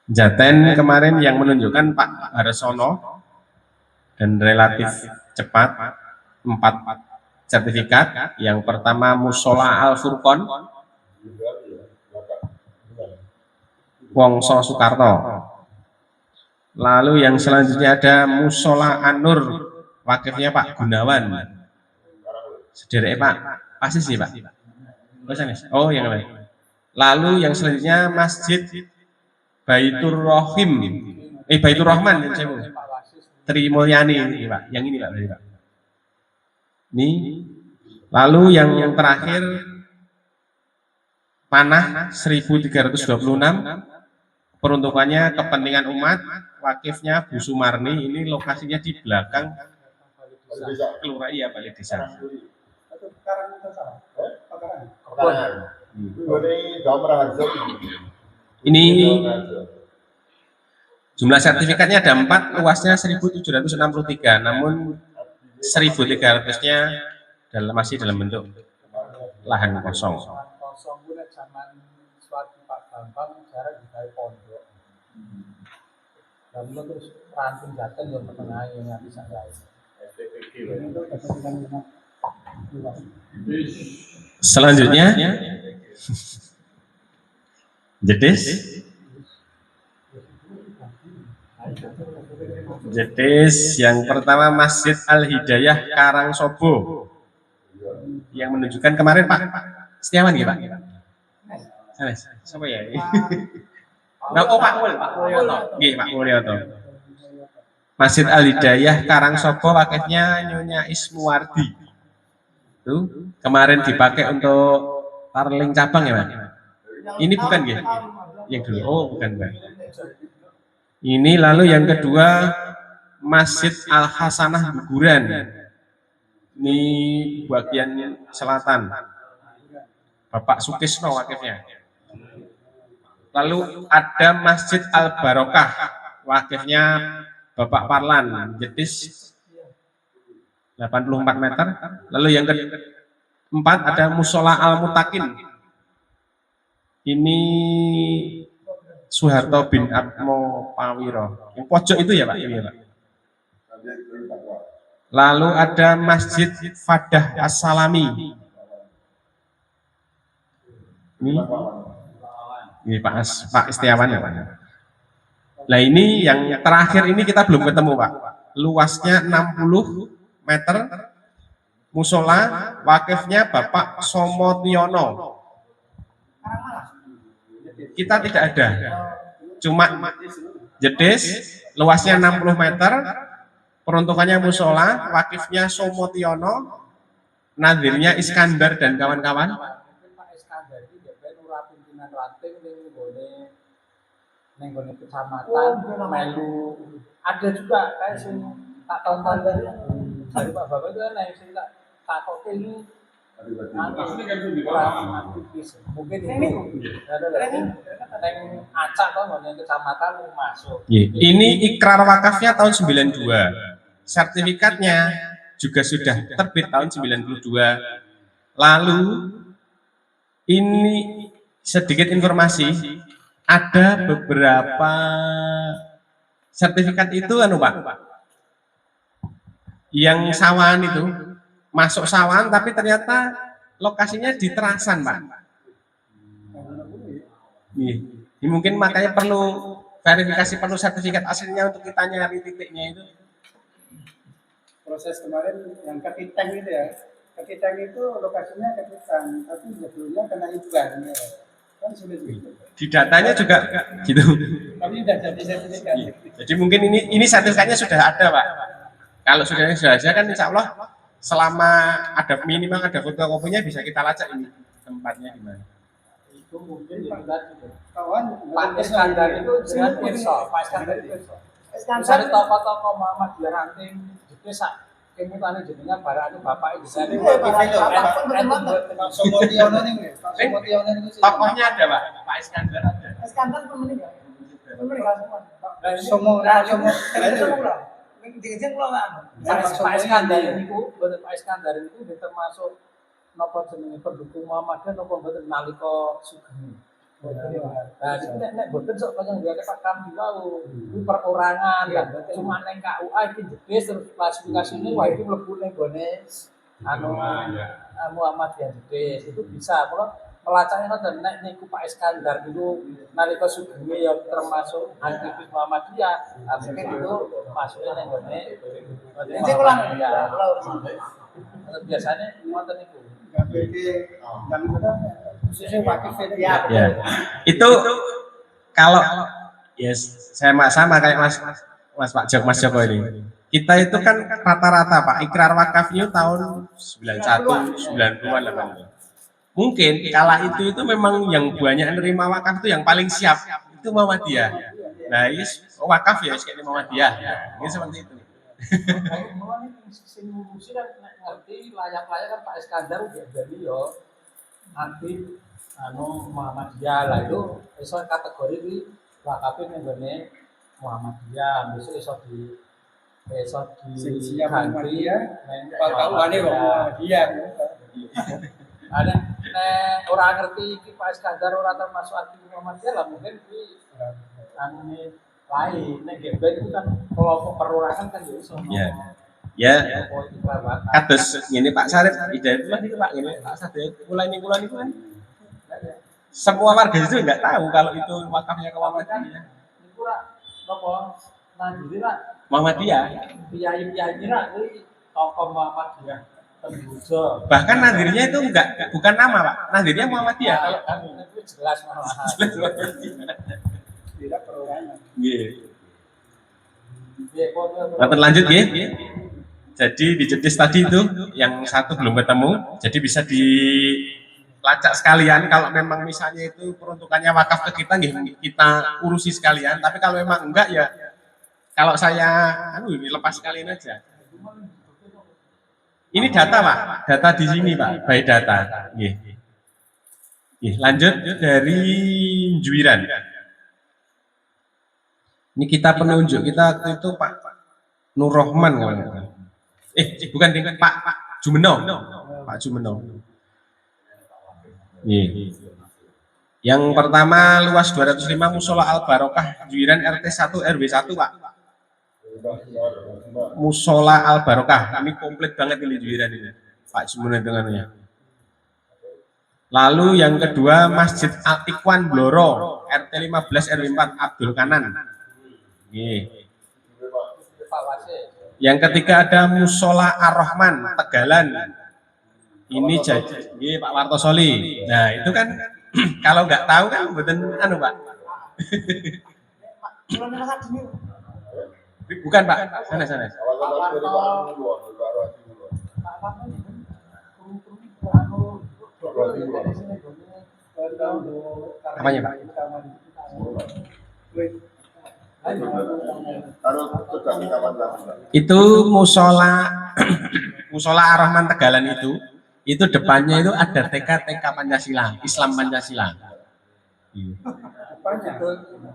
Jaten kemarin yang menunjukkan Pak Harsono dan relatif cepat 4 sertifikat. Yang pertama Musola Al Furqon Wongso Soekarno. Lalu yang selanjutnya ada Musola An-Nur, wakifnya Pak Gunawan. Sederek Pak, pasti sih Pak. Oh yang lain. Lalu yang selanjutnya Masjid Baitur Rohim, Baitur Rahman, Tri Mulyani ini Pak. Yang ini Pak, berarti Pak. Ini. Lalu yang terakhir Panah 1326, peruntukannya kepentingan umat, wakifnya Bu Sumarni. Ini lokasinya di belakang kelurahan ya Balai Desa. Ini jumlah sertifikatnya ada 4, luasnya 1763, namun 1300-nya masih dalam bentuk lahan kosong. Terus ranting Jaten yang pertengahan yang bisa guys. Selanjutnya Jetis yang pertama Masjid Al Hidayah Karangsobo yang menunjukkan kemarin Pak Setiawan ya Pak. Siapa ya? Oh Pak Mulyoto. Nggih Pak Mulyoto. Masjid Al Hidayah Karangsobo wakifnya Nyonya Ismuwardi. Tuh, kemarin dipakai untuk Tarling cabang ya Pak. Ini bukan nggih? Yang dulu. Oh, bukan Pak. Ini lalu yang kedua Masjid Al Hasanah Guguran. Ini bagian selatan. Bapak Sukisno wakifnya. Lalu ada Masjid Al Barokah, wakifnya Bapak Parlan, Jetis 84 meter. Lalu yang keempat ada Musola Al Mutakin. Ini Soeharto bin Atmo Pawiro. Yang pojok itu ya Pak? Ini ya Pak. Lalu ada Masjid Fadah As-Salami. Ini Pak Istiawan ya Pak. Nah ini yang terakhir ini kita belum ketemu Pak. Luasnya 60 meter. Musola wakifnya Bapak Somotiono. Kita tidak ada. Cuma Jetis, luasnya 60 meter. Peruntukannya musola, wakifnya Somotiono, nadirnya Iskandar dan kawan-kawan. Pak Iskandar itu jadi lurah pimpinan ranting ning gone kecamatan melu. Ada juga kayak sing tak tonton dari Pak Bapak itu nek sing tak takoke ini mungkin ini ada acak toh ngene kecamatan masuk. Ini ikrar wakafnya tahun 92. Sertifikatnya juga sudah terbit tahun 92. Lalu ini sedikit informasi, ada beberapa sertifikat itu Pak. Yang sawan itu masuk sawan tapi ternyata lokasinya di Terasan Pak. Ini mungkin makanya perlu verifikasi, perlu sertifikat aslinya untuk kita nyari titiknya itu. Proses kemarin yang Ketitang itu ya, Ketitang itu lokasinya Ketitang, tapi sebetulnya kena Iban ya. Kan sulit gitu. Di datanya juga gitu. Tapi sudah jadi sertifikat. Jadi mungkin ini sertifikatnya sudah ada Pak. Kalau sudah ada kan insya Allah selama ada minimal ada fotokopinya bisa kita lacak ini tempatnya di mana. Itu mungkin kawan Pak Iskandar itu dengan Pirsa, Pak Iskandar itu Iskandar toko-toko Muhammadiyah ranting sak kemutane jenengan barane bapak itu saya Somotiono ning Somotiono niku tokohnya ada Pak Iskandar ada. Iskandar pun meninggal. Semua Jeng kula Pak Iskandar niku boten Pak Iskandar niku termasuk napa jenenge pendukung Muhammadiyah napa boten nalika Sugeng. Nah, jadi nek boten sok kaya ngene Pak Kamdi wau, itu perorangan kan. Cuma ning KUA iki jedes terus klasifikasine wah iki mlebu ning gone Muhammadiyah jedes. Itu bisa kalau pelacaknya kan nek niku Pak Iskandar itu nalika sugeng ya termasuk aktivis Muhammadiyah, mungkin itu masuknya ning gone. Ini ulang ya. Biasanya ngoten niku. Ya. Itu kalau saya sama kayak Mas Joko ini. Kita itu kan rata-rata Pak ikrar wakafnya tahun 91, 90-an lah. Mungkin kala itu memang yang banyak nerima wakaf itu yang paling siap itu Muhammadiyah. Nah, wakaf ya kayak Muhammadiyah. Ini seperti itu. Sing ngurusi kan ngerti layak-layak kan Pak Iskandar udah jadi yo aktif Muhammadiyah lah itu iso kategori di wakafin nggone Muhammadiyah besok iso di ganti patawane Muhammadiyah. Ada orang ngerti iki Pak Iskandar ora termasuk aktif Muhammadiyah lah mungkin di ini lain, nek gembel itu kan kelompok perorangan kan ya iso. Ya, kados ngene Pak Sarip Hidayatullah niku Pak ngene Pak Sarip mulai niku kan semua warga itu enggak tahu kalau itu wakafnya ke Muhammadiyah. Niku ra napa mandiri ra Muhammadiyah. Piyai-piyai ra kuwi tokoh Muhammadiyah tembujo. Bahkan nadirinya itu bukan nama Pak. Nadirinya Muhammadiyah. Kalau kamu itu jelas malahan. Tidak perorangan. Nggih. Lanjut nggih. Jadi di jetis tadi itu yang satu belum ketemu, jadi bisa dilacak sekalian. Kalau memang misalnya itu peruntukannya wakaf ke kita, kita urusi sekalian. Tapi kalau memang enggak ya, kalau saya lepas sekalian aja. Ini data Pak, data di sini Pak, by data. Lanjut dari Juwiran. Ini kita penunjuk kita waktu itu Pak Nur Rohman kan. Bukan Pak Jumeno. Pak Jumeno. Yang pertama luas 205 Musola Al Barokah Juwiran RT 1 RW 1 Pak. Musola Al Barokah. Ini komplit banget ini Juwiran ini. Pak Jumeno dengannya. Lalu yang kedua Masjid Al Ikhwan Bloro RT 15 RW 4 Abdul Kanan. Yang ketiga ada Musola Ar-Rahman Tegalan. Ini jadi Pak Wartosoli. Nah, itu kan kalau nggak tahu kan betul Pak. Bukan Pak, sana. Apanya Pak? Itu musola Ar-Rahman Tegalan itu depannya itu ada TK Pancasila, Islam Pancasila.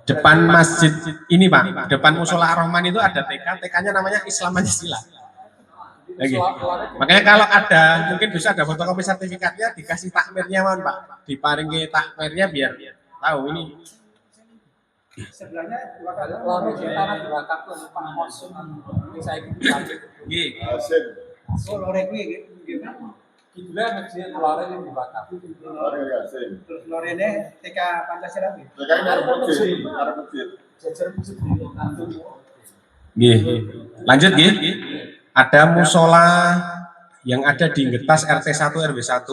Depan masjid ini Pak, depan musola Ar-Rahman itu ada TK-nya namanya Islam Pancasila. Lagi. Makanya kalau ada mungkin bisa ada fotokopi sertifikatnya dikasih takmirnya Pak, diparingi takmirnya biar tahu ini. Sebelahnya lorong tanah di wakaf tuh Pak Mosun ini saya ikut nggih. Oh lorong kuwi gimana? Gitulah masjid lorong yang di wakaf. Terus lorene TK Pancasila nggih. TK arep masjid. Jejer masjid nggih. Lanjut nggih. Ada musola yang ada di Getas RT 1 RW 1.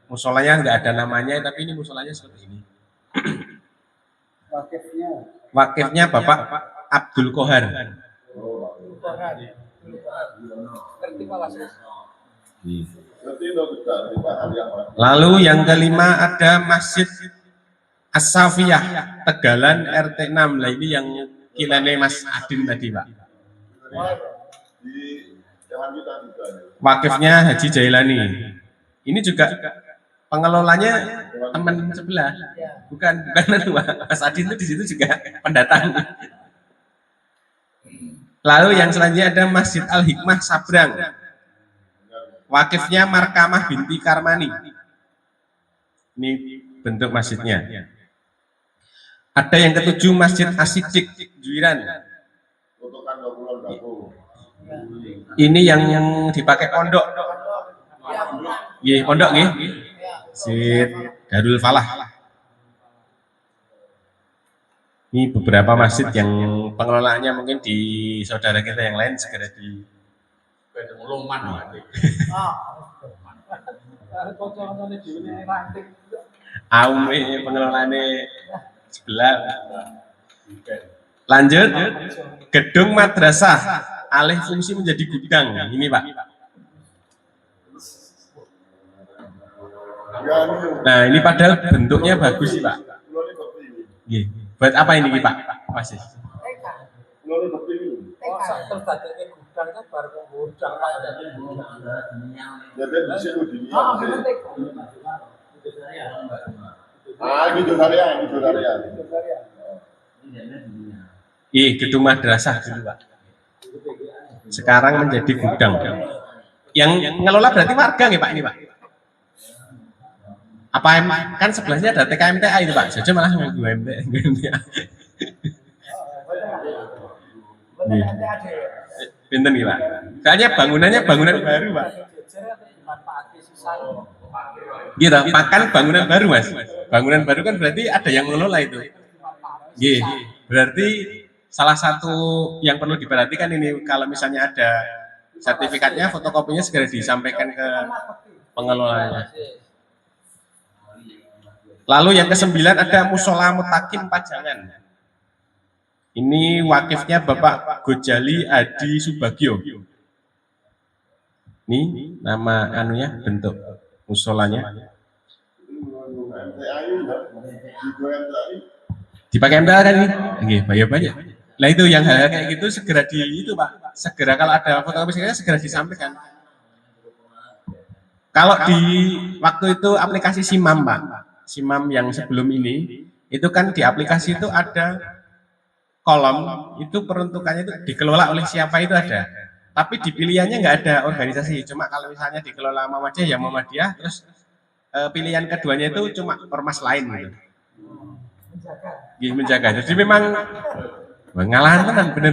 Musolanya enggak ada namanya tapi ini musolanya seperti ini. Wakifnya Bapak Abdul Kohar. Lalu yang kelima ada Masjid As-Safiyah Tegalan RT 6. Lah ini yang kilane Mas Adin tadi Pak. Wakifnya Haji Jailani. Ini juga pengelolanya teman sebelah, bukan Mas Adin itu di situ juga pendatang. Lalu yang selanjutnya ada Masjid Al Hikmah Sabrang, wakifnya Markamah binti Karmani. Ini bentuk masjidnya. Ada yang ketujuh Masjid As-Siddiq Juwiran. Ini yang dipakai pondok. Nggih, pondok nggih. Masjid Darul Falah. Ini beberapa masjid yang pengelolaannya mungkin di saudara kita yang lain segera di pengelolaannya sebelah. Lanjut, gedung madrasah alih fungsi menjadi gudang. Ini Pak. Nah ini padahal bentuknya bagus sih Pak. Gih. Buat apa ini Pak? Masih. Gedung madrasah dulu Pak. Sekarang menjadi gudang. Yang ngelola berarti warga nih Pak ini Pak. Apa kan sebelahnya ada TKMTA itu Pak, saja malah mau MTA. Pinten nih Pak. Soalnya bangunannya bangunan baru Pak. Gitu, makan bangunan baru Mas. Bangunan baru kan berarti ada yang mengelola itu. Berarti salah satu yang perlu diperhatikan ini kalau misalnya ada sertifikatnya, fotokopinya segera disampaikan ke pengelolanya. Lalu yang ke-9 ada Musola Mutakin Pajangan. Ini wakifnya Bapak Gojali Adi Subagio. Ini nama anunya, bentuk musolanya. Dipakai MTA kan ini? Oke, banyak. Nah itu yang hal-hal kayak gitu segera itu Pak. Segera kalau ada fotokopi segera disampaikan. Kalau di waktu itu aplikasi Simam Pak. Simam yang sebelum ini itu kan di aplikasi itu ada kolom itu peruntukannya itu dikelola oleh siapa itu ada, tapi di pilihannya nggak ada organisasi. Cuma kalau misalnya dikelola Muhammadiyah ya Muhammadiyah, terus pilihan keduanya itu cuma ormas lain gitu. Menjaga. Jadi memang ngalahan tenan bener.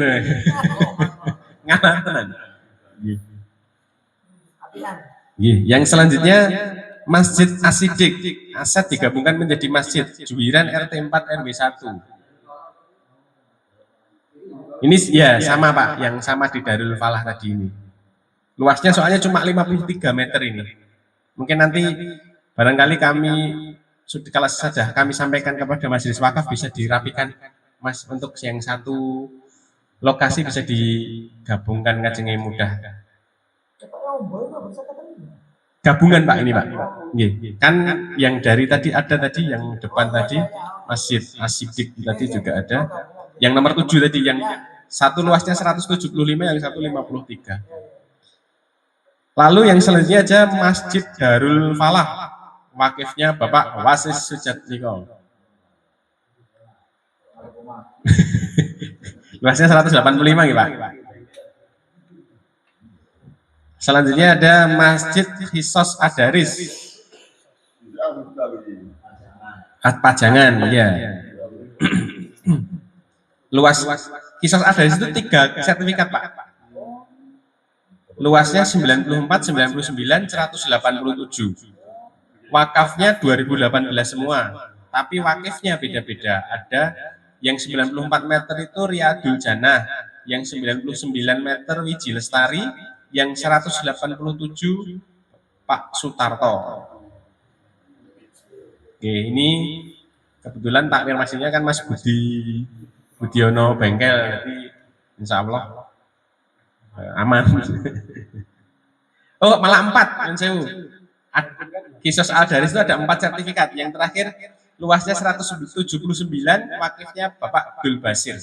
Ngalahan tenan. Yang selanjutnya Masjid As-Siddiq, aset digabungkan menjadi masjid Juwiran RT 4 RW 1. Ini ya sama Pak, yang sama di Darul Falah tadi ini. Luasnya soalnya cuma 53 meter ini. Mungkin nanti barangkali kami kalau saja kami sampaikan kepada Majelis Wakaf bisa dirapikan Mas untuk yang satu lokasi bisa digabungkan ngajenge mudah. Gabungan Pak ini Pak. Kan yang dari tadi ada tadi yang depan tadi Masjid As-Siddiq tadi juga ada. Yang nomor 7 tadi yang satu luasnya 175 yang satu 53. Lalu yang selanjutnya aja Masjid Darul Falah. Wakifnya Bapak Wasis Sujatmiko. Luasnya 185 ya Pak. Selanjutnya ada Masjid Hisos Adaris. Pajangan, ya. Luas Hisos Adaris itu 3 sertifikat Pak. Luasnya 94, 99, 187. Wakafnya 2018 semua. Tapi wakifnya beda-beda. Ada yang 94 meter itu Riyadul Jannah, yang 99 meter Wiji Lestari, yang 187 Pak Sutarto. Oke, ini kebetulan takmir masjidnya kan Mas Budiono Bengkel, jadi insya Allah aman. Oh malah 4, Kisos Al-Daris itu ada 4 sertifikat. Yang terakhir luasnya 179, wakifnya Bapak Abdul Basir.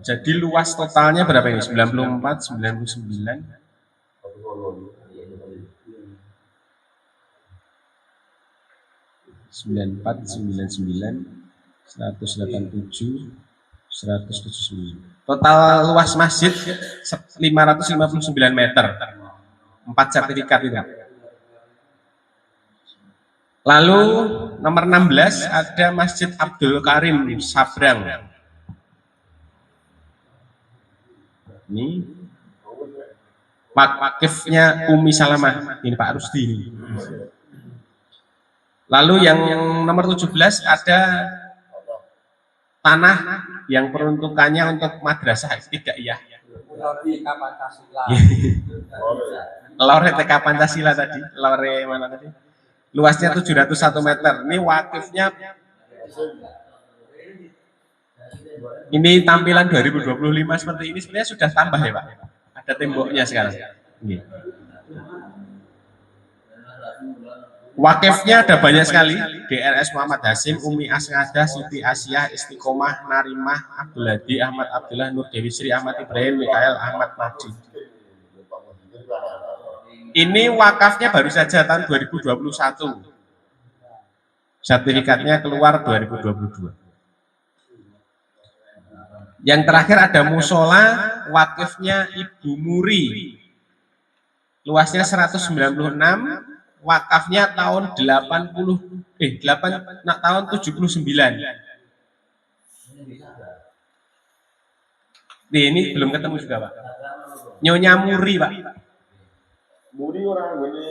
Jadi luas totalnya berapa ini? 94, 99, 94, 99, 187, 179. Total luas masjid 559 meter. 4 sertifikat itu. Lalu nomor 16 ada Masjid Abdul Karim Sabrang. Ini wakifnya Umi Salamah, ini Pak Rusdi. Lalu yang nomor 17 ada tanah yang peruntukannya untuk madrasah ibtidaiyah. Lore TK Pancasila tadi, lore mana tadi? Luasnya 701 meter. Ini wakifnya. Ini tampilan 2025 seperti ini sebenarnya sudah tambah ya Pak. Ada temboknya sekarang. Ini. Wakifnya ada banyak sekali. DRS Muhammad Hasim, Umi Asngada, Siti Asia, Istiqomah, Narimah, Abdul Hadi, Ahmad Abdullah, Nur Dewi Sri, Ahmad Ibrahim, Mikael, Ahmad Mahdi. Ini wakafnya baru saja tahun 2021. Sertifikatnya keluar 2022. Yang terakhir ada musola wakifnya Ibu Muri. Luasnya 196, wakafnya tahun 79. Nih, ini belum ketemu juga, Pak. Nyonya Muri, Pak. Muri orang gini